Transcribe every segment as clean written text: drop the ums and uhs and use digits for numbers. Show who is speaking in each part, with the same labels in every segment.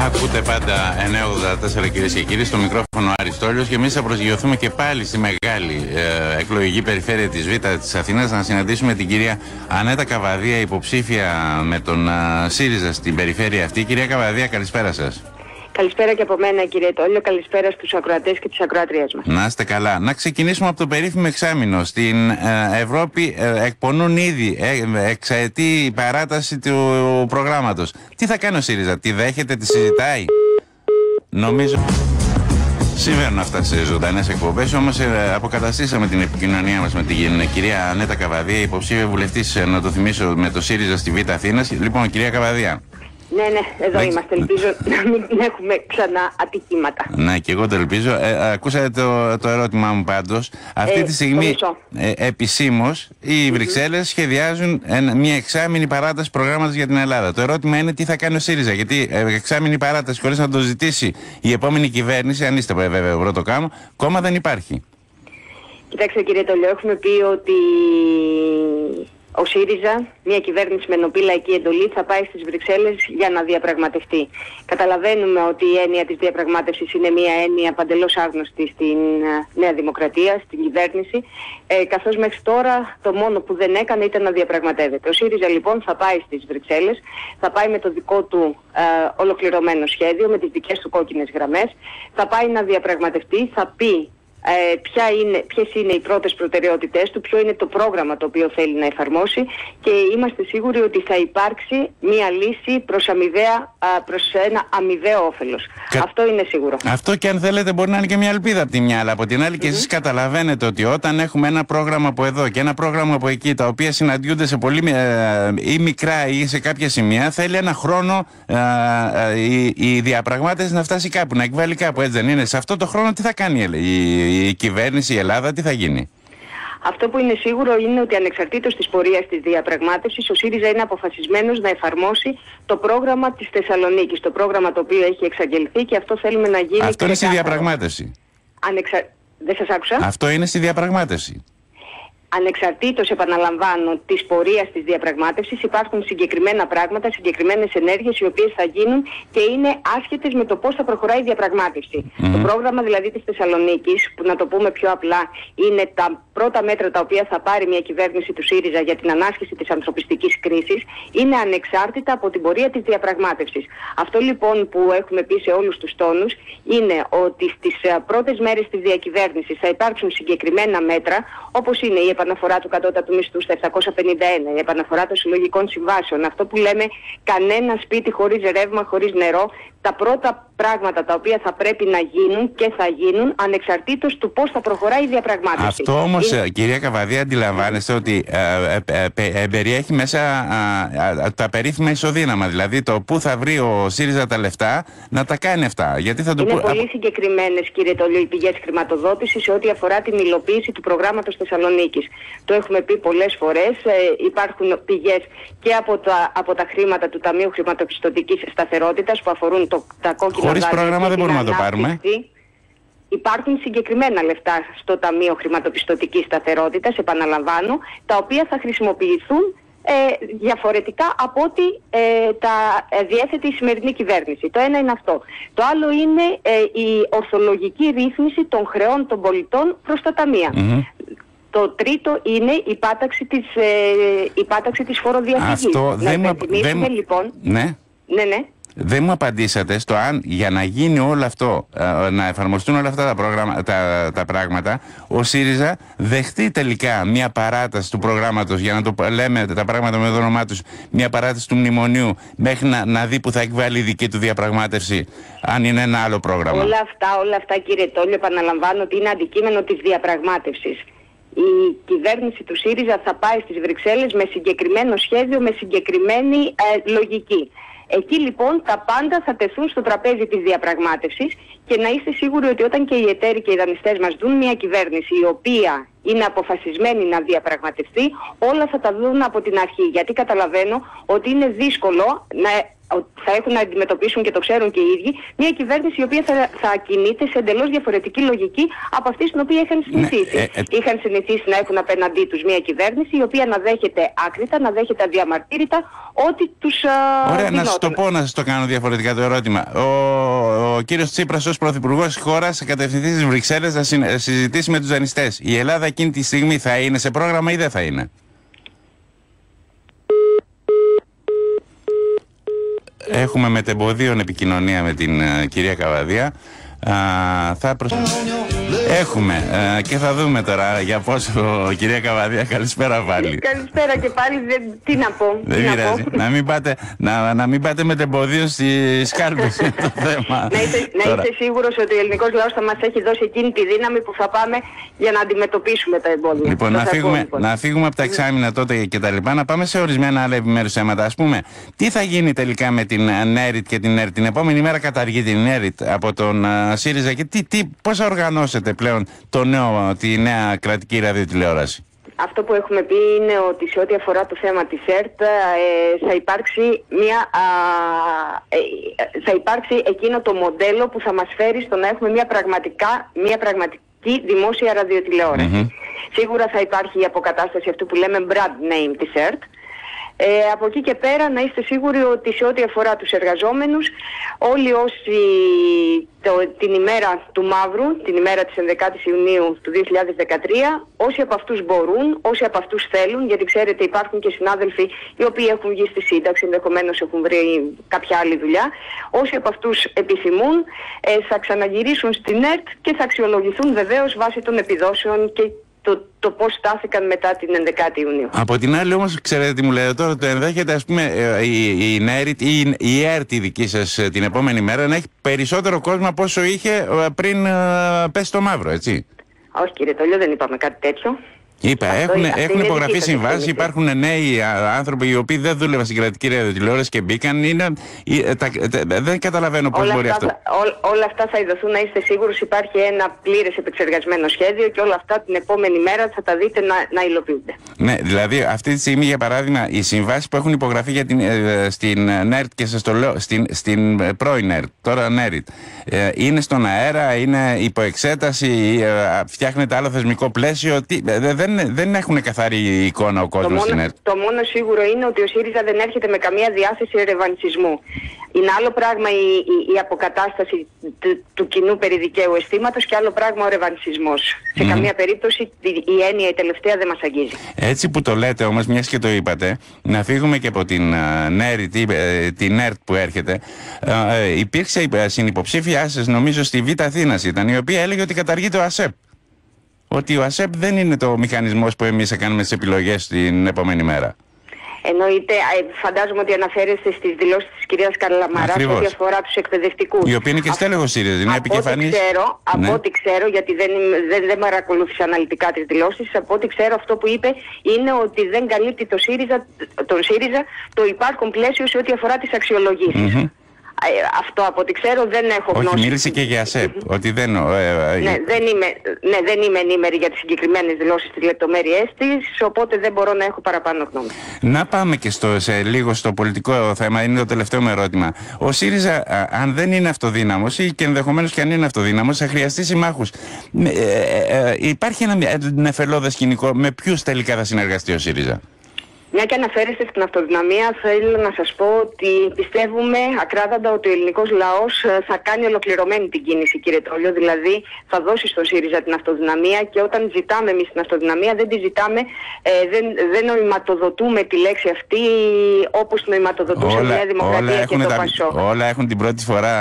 Speaker 1: Ακούτε πάντα 984, κυρίες και κύριοι, στο μικρόφωνο Άρης Τόλιος, και εμείς θα προσγειωθούμε και πάλι στη μεγάλη εκλογική περιφέρεια της Β' της Αθήνας να συναντήσουμε την κυρία Ανέτα Καβαδία, υποψήφια με τον ΣΥΡΙΖΑ στην περιφέρεια αυτή. Κυρία Καβαδία, καλησπέρα σας.
Speaker 2: Καλησπέρα και από μένα, κύριε Τόλιο. Καλησπέρα στους ακροατές και τις ακροάτριές μας.
Speaker 1: Να είστε καλά. Να ξεκινήσουμε από το περίφημο εξάμηνο. Στην Ευρώπη εκπονούν ήδη εξαετή παράταση του προγράμματος. Τι θα κάνει ο ΣΥΡΙΖΑ, τη δέχεται, τη συζητάει? Νομίζω συμβαίνουν αυτά σε ζωντανές εκπομπές, όμως αποκαταστήσαμε την επικοινωνία μας με την κυρία Ανέτα Καβαδία, υποψήφια βουλευτής, να το θυμίσω, με το ΣΥΡΙΖΑ στη Β' Αθήνας. Λοιπόν, κυρία Καβαδία.
Speaker 2: Ναι, εδώ είμαστε. Ελπίζω να μην έχουμε ξανά ατυχήματα.
Speaker 1: Ναι, και εγώ το ελπίζω. Ακούσατε το ερώτημά μου πάντως. Αυτή τη στιγμή επισήμως οι Βρυξέλλες σχεδιάζουν μια εξάμηνη παράταση προγράμματος για την Ελλάδα. Το ερώτημα είναι τι θα κάνει ο ΣΥΡΙΖΑ. Γιατί εξάμηνη παράταση χωρίς να το ζητήσει η επόμενη κυβέρνηση, αν είστε βέβαια πρώτο κάμω, κόμμα δεν υπάρχει.
Speaker 2: Κοιτάξτε, κύριε Τολιό, έχουμε πει ότι ο ΣΥΡΙΖΑ, μια κυβέρνηση με νοπή λαϊκή εντολή, θα πάει στις Βρυξέλλες για να διαπραγματευτεί. Καταλαβαίνουμε ότι η έννοια της διαπραγμάτευσης είναι μια έννοια παντελώς άγνωστη στην Νέα Δημοκρατία, στην κυβέρνηση, καθώς μέχρι τώρα το μόνο που δεν έκανε ήταν να διαπραγματεύεται. Ο ΣΥΡΙΖΑ λοιπόν θα πάει στις Βρυξέλλες, θα πάει με το δικό του ολοκληρωμένο σχέδιο, με τις δικές του κόκκινες γραμμές, θα πάει να διαπραγματευτεί, θα πει ποιες είναι οι πρώτες προτεραιότητές του, ποιο είναι το πρόγραμμα το οποίο θέλει να εφαρμόσει, και είμαστε σίγουροι ότι θα υπάρξει μία λύση προς ένα αμοιβαίο όφελος. Αυτό είναι σίγουρο. Αυτό, και αν θέλετε, μπορεί να είναι και μια ελπίδα από τη μια, αλλά από την άλλη και εσείς καταλαβαίνετε ότι όταν έχουμε ένα πρόγραμμα από εδώ και ένα πρόγραμμα από εκεί, τα οποία συναντιούνται σε πολύ ή μικρά ή σε κάποια σημεία, θέλει ένα χρόνο η διαπραγμάτευση να φτάσει κάπου, να εκβάλει κάπου, έτσι δεν είναι? Σε αυτό το χρόνο τι θα κάνει η κυβέρνηση, η Ελλάδα, τι θα γίνει? Αυτό που είναι σίγουρο είναι ότι ανεξαρτήτως της πορείας της διαπραγμάτευσης, ο ΣΥΡΙΖΑ είναι αποφασισμένος να εφαρμόσει το πρόγραμμα της Θεσσαλονίκης, το πρόγραμμα το οποίο έχει εξαγγελθεί, και αυτό θέλουμε να γίνει.
Speaker 1: Αυτό είναι στη διαπραγμάτευση.
Speaker 2: Δεν σας άκουσα.
Speaker 1: Αυτό είναι στη διαπραγμάτευση.
Speaker 2: Ανεξαρτήτως, επαναλαμβάνω, της πορείας της διαπραγμάτευσης, υπάρχουν συγκεκριμένα πράγματα, συγκεκριμένες ενέργειες οι οποίες θα γίνουν και είναι άσχετες με το πώς θα προχωράει η διαπραγμάτευση. Το πρόγραμμα δηλαδή της Θεσσαλονίκης, που να το πούμε πιο απλά, είναι τα πρώτα μέτρα τα οποία θα πάρει μια κυβέρνηση του ΣΥΡΙΖΑ για την ανάσχεση της ανθρωπιστικής κρίσης, είναι ανεξάρτητα από την πορεία της διαπραγμάτευσης. Αυτό λοιπόν που έχουμε πει σε όλους τους τόνους είναι ότι στις πρώτες μέρες της διακυβέρνησης θα υπάρξουν συγκεκριμένα μέτρα, όπως είναι η επαναφορά του κατώτατου μισθού στα 751, η επαναφορά των συλλογικών συμβάσεων, αυτό που λέμε κανένα σπίτι χωρίς ρεύμα, χωρίς νερό, τα πρώτα πράγματα τα οποία θα πρέπει να γίνουν και θα γίνουν ανεξαρτήτως του πώς θα προχωράει η διαπραγμάτευση.
Speaker 1: Αυτό όμως, κυρία Καβαδία, αντιλαμβάνεστε ότι περιέχει μέσα τα περίφημα ισοδύναμα, δηλαδή το πού θα βρει ο ΣΥΡΙΖΑ τα λεφτά να τα κάνει αυτά. Γιατί θα το
Speaker 2: είναι πολύ συγκεκριμένες, κύριε Τολιό, οι πηγές χρηματοδότησης σε ό,τι αφορά την υλοποίηση του προγράμματος Θεσσαλονίκης. Το έχουμε πει πολλές φορές, υπάρχουν πηγές και από τα χρήματα του Ταμείου Χρηματοπιστωτικής Σταθερότητας που αφορούν τα κόκκινα.
Speaker 1: Χωρίς πρόγραμμα δεν μπορούμε να το πάρουμε.
Speaker 2: Υπάρχουν συγκεκριμένα λεφτά στο Ταμείο Χρηματοπιστωτικής Σταθερότητας, επαναλαμβάνω, τα οποία θα χρησιμοποιηθούν διαφορετικά από ό,τι τα διέθετε η σημερινή κυβέρνηση. Το ένα είναι αυτό. Το άλλο είναι η ορθολογική ρύθμιση των χρεών των πολιτών προς τα ταμεία. Το τρίτο είναι η πάταξη της φοροδιαφυγής.
Speaker 1: Αυτό
Speaker 2: λοιπόν.
Speaker 1: Ναι. Δεν μου απαντήσατε στο αν για να γίνει όλο αυτό, να εφαρμοστούν όλα αυτά τα πράγματα, ο ΣΥΡΙΖΑ δεχτεί τελικά μια παράταση του προγράμματος, για να το λέμε τα πράγματα με το όνομά τους, μια παράταση του μνημονίου μέχρι να δει που θα εκβάλει η δική του διαπραγμάτευση, αν είναι ένα άλλο πρόγραμμα.
Speaker 2: Όλα αυτά, κύριε Τόλιο, επαναλαμβάνω ότι είναι αντικείμενο της διαπραγμάτευσης. Η κυβέρνηση του ΣΥΡΙΖΑ θα πάει στις Βρυξέλλες με συγκεκριμένο σχέδιο, με συγκεκριμένη λογική. Εκεί λοιπόν τα πάντα θα τεθούν στο τραπέζι της διαπραγμάτευσης, και να είστε σίγουροι ότι όταν και οι εταίροι και οι δανειστές μας δουν μια κυβέρνηση η οποία είναι αποφασισμένη να διαπραγματευτεί, όλα θα τα δουν από την αρχή. Γιατί καταλαβαίνω ότι είναι δύσκολο θα έχουν να αντιμετωπίσουν, και το ξέρουν και οι ίδιοι, μια κυβέρνηση η οποία θα κινείται σε εντελώς διαφορετική λογική από αυτή στην οποία είχαν συνηθίσει. Είχαν συνηθίσει να έχουν απέναντί τους μια κυβέρνηση η οποία να δέχεται άκρητα, να δέχεται αδιαμαρτύρητα ό,τι τους
Speaker 1: Ωραία,
Speaker 2: δινόταν.
Speaker 1: να σας το πω, να σας το κάνω διαφορετικά το ερώτημα. Ο κύριος Τσίπρας ως πρωθυπουργός της χώρας κατευθυνθεί στις Βρυξέλλες να συζητήσει με τους δανειστές. Η Ελλάδα εκείνη τη στιγμή θα είναι σε πρόγραμμα ή δεν θα είναι? Έχουμε μετεμποδίων επικοινωνία με την κυρία Καβαδία. Έχουμε και θα δούμε τώρα για πόσο, κυρία Καβαδία. Καλησπέρα πάλι.
Speaker 2: Καλησπέρα και πάλι. Τι να πω.
Speaker 1: Δεν πειράζει. Να μην πάτε μετεμποδίων στις κάλπες το θέμα.
Speaker 2: Να είστε σίγουρος ότι ο ελληνικός λαός θα μας έχει δώσει εκείνη τη δύναμη που θα πάμε για να αντιμετωπίσουμε τα εμπόδια.
Speaker 1: Λοιπόν, να φύγουμε από τα εξάμηνα τότε και τα λοιπά, να πάμε σε ορισμένα άλλα επιμέρους θέματα. Ας πούμε, τι θα γίνει τελικά με την ΝΕΡΙΤ και την ΕΡΤ? Την επόμενη μέρα καταργεί την ΝΕΡΙΤ από τον ΣΥΡΙΖΑ και πώς θα οργανώσετε πλέον τη νέα κρατική ραδιοτηλεόραση?
Speaker 2: Αυτό που έχουμε πει είναι ότι σε ό,τι αφορά το θέμα της ΕΡΤ θα υπάρξει εκείνο το μοντέλο που θα μας φέρει στο να έχουμε μια πραγματική δημόσια ραδιοτηλεόραση. Σίγουρα θα υπάρχει η αποκατάσταση αυτού που λέμε brand name της ΕΡΤ. Από εκεί και πέρα να είστε σίγουροι ότι σε ό,τι αφορά τους εργαζόμενους, όλοι όσοι την ημέρα του Μαύρου, την ημέρα της 11ης Ιουνίου του 2013, όσοι από αυτούς μπορούν, όσοι από αυτούς θέλουν, γιατί ξέρετε υπάρχουν και συνάδελφοι οι οποίοι έχουν βγει στη σύνταξη, ενδεχομένως έχουν βρει κάποια άλλη δουλειά, όσοι από αυτούς επιθυμούν θα ξαναγυρίσουν στην ΕΡΤ και θα αξιολογηθούν βεβαίως βάσει των επιδόσεων και το πώς στάθηκαν μετά την 11η Ιουνίου. Από
Speaker 1: την άλλη όμως, ξέρετε τι μου λέτε τώρα, το ενδέχεται ας πούμε η ΝΕΡΙΤ ή η ΕΡΤ η δική σας την επόμενη μέρα να έχει περισσότερο κόσμο από όσο είχε πριν πέσει το μαύρο, έτσι?
Speaker 2: Όχι κύριε Τόλιο, δεν είπαμε κάτι τέτοιο.
Speaker 1: Είπα, έχουν υπογραφεί συμβάσεις, υπάρχουν νέοι άνθρωποι οι οποίοι δεν δούλευαν στην κρατική ραδιοτηλεόραση και μπήκαν. Δεν καταλαβαίνω πώς μπορεί αυτό.
Speaker 2: Όλα αυτά θα ειδωθούν, να είστε σίγουροι. Υπάρχει ένα πλήρες επεξεργασμένο σχέδιο και όλα αυτά την επόμενη μέρα θα τα δείτε να υλοποιούνται. Ναι,
Speaker 1: δηλαδή αυτή τη στιγμή για παράδειγμα οι συμβάσεις που έχουν υπογραφεί στην ΝΕΡΤ και σας το λέω στην πρώην ΝΕΡΤ, τώρα ΝΕΡΙΤ, είναι στον αέρα, είναι υποεξέταση, φτιάχνεται άλλο θεσμικό πλαίσιο? Δεν έχουν καθαρή εικόνα ο κόσμος στην ΕΡΤ.
Speaker 2: Το μόνο σίγουρο είναι ότι ο ΣΥΡΙΖΑ δεν έρχεται με καμία διάθεση ρεβανσισμού. Είναι άλλο πράγμα η αποκατάσταση του κοινού περιδικαίου αισθήματος και άλλο πράγμα ο ρεβανσισμός. Σε καμία περίπτωση η έννοια η τελευταία δεν μας αγγίζει.
Speaker 1: Έτσι που το λέτε όμως, μιας και το είπατε, να φύγουμε και από την την ΕΡΤ που έρχεται. Υπήρξε συνυποψήφιά σας, νομίζω στη Β' Αθήνας ήταν, η οποία έλεγε ότι καταργεί το ΑΣΕΠ. Ότι ο ΑΣΕΠ δεν είναι το μηχανισμός που εμείς θα κάνουμε τις επιλογές την επόμενη μέρα.
Speaker 2: Εννοείται, φαντάζομαι ότι αναφέρεστε στις δηλώσεις της κυρίας Καρλαμαρά ό,τι αφορά τους εκπαιδευτικούς.
Speaker 1: Η οποία είναι και στέλεχος ΣΥΡΙΖΑ, είναι επικεφανής.
Speaker 2: Από ό,τι ξέρω, γιατί δεν παρακολούθησα αναλυτικά τις δηλώσεις, από ό,τι ξέρω αυτό που είπε είναι ότι δεν καλύπτει τον ΣΥΡΙΖΑ το υπάρχον πλαίσιο σε ό,τι αφορά τις αξιολογήσεις. Αυτό από ό,τι ξέρω δεν έχω γνώση.
Speaker 1: Όχι, μίλησε και για ΑΣΕΠ. Ότι δεν
Speaker 2: είμαι ενήμερη για τις συγκεκριμένες δηλώσεις, τις λεπτομέρειές της, οπότε δεν μπορώ να έχω παραπάνω γνώμη.
Speaker 1: Να πάμε και λίγο στο πολιτικό θέμα, είναι το τελευταίο μου ερώτημα. Ο ΣΥΡΙΖΑ, αν δεν είναι αυτοδύναμος ή και ενδεχομένως και αν είναι αυτοδύναμος, θα χρειαστεί συμμάχους. Υπάρχει ένα νεφελώδες σκηνικό, με ποιους τελικά θα συνεργαστεί ο ΣΥΡΙΖΑ?
Speaker 2: Μια και αναφέρεστε στην αυτοδυναμία, θέλω να σας πω ότι πιστεύουμε ακράδαντα ότι ο ελληνικός λαός θα κάνει ολοκληρωμένη την κίνηση, κύριε Τόλιο. Δηλαδή θα δώσει στον ΣΥΡΙΖΑ την αυτοδυναμία και όταν ζητάμε εμείς την αυτοδυναμία δεν τη ζητάμε, δεν νοηματοδοτούμε τη λέξη αυτή όπως νοηματοδοτούσε η Νέα Δημοκρατία και το ΠΑΣΟΚ.
Speaker 1: Όλα έχουν την πρώτη φορά,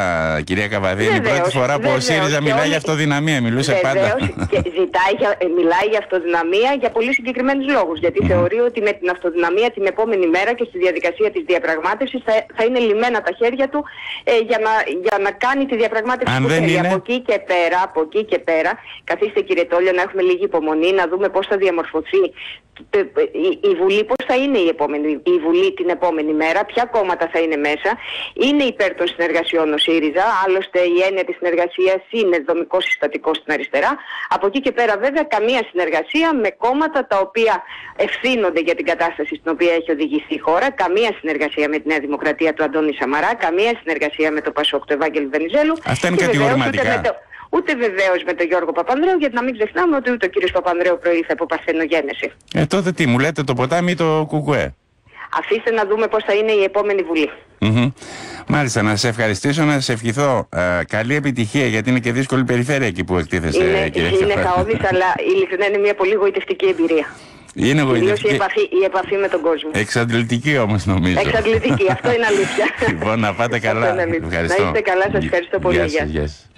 Speaker 1: κυρία Καβαδία, είναι η πρώτη φορά που ο ΣΥΡΙΖΑ μιλάει για αυτοδυναμία, μιλούσε πάντα.
Speaker 2: Και μιλάει για αυτοδυναμία για πολύ συγκεκριμένους λόγους, γιατί θεωρεί ότι με την αυτοδυναμία ισοδυναμία την επόμενη μέρα και στη διαδικασία της διαπραγμάτευσης θα είναι λυμμένα τα χέρια του για να κάνει τη διαπραγμάτευση που θέλει. Από εκεί και πέρα, καθίστε κύριε Τόλιο, να έχουμε λίγη υπομονή, να δούμε πώς θα διαμορφωθεί η Βουλή, πώς θα είναι η Βουλή την επόμενη μέρα, ποια κόμματα θα είναι μέσα. Είναι υπέρ των συνεργασιών ο ΣΥΡΙΖΑ, άλλωστε η έννοια της συνεργασίας είναι δομικό συστατικό στην αριστερά. Από εκεί και πέρα βέβαια καμία συνεργασία με κόμματα τα οποία ευθύνονται για την κατάσταση στην οποία έχει οδηγηθεί η χώρα, καμία συνεργασία με τη Νέα Δημοκρατία του Αντώνη Σαμαρά, καμία συνεργασία με το ΠΑΣΟΚ του Ευάγγελου Βενιζέλου.
Speaker 1: Αυτά είναι κατηγορηματικά.
Speaker 2: Ούτε βεβαίως με τον Γιώργο Παπανδρέου, γιατί να μην ξεχνάμε ότι ούτε ο κύριος Παπανδρέου προήλθε από παρθενογένεση.
Speaker 1: Τότε τι, μου λέτε το ποτάμι ή το κουκουέ?
Speaker 2: Αφήστε να δούμε πώς θα είναι η επόμενη Βουλή.
Speaker 1: Μάλιστα, να σε ευχαριστήσω, να σε ευχηθώ καλή επιτυχία, γιατί είναι και δύσκολη περιφέρεια εκεί που εκτίθεσαι, κύριε.
Speaker 2: Είναι χαόδης, αλλά ειλικρινά είναι μια πολύ γοητευτική εμπειρία.
Speaker 1: Είναι γοητευτική.
Speaker 2: Η επαφή με τον κόσμο.
Speaker 1: Εξαντλητική όμως νομίζω.
Speaker 2: Εξαντλητική, αυτό είναι αλήθεια.
Speaker 1: Λοιπόν, να πάτε καλά.
Speaker 2: Ευχαριστώ. Να είστε καλά, σας ευχαριστώ πολύ.
Speaker 1: Γεια σας.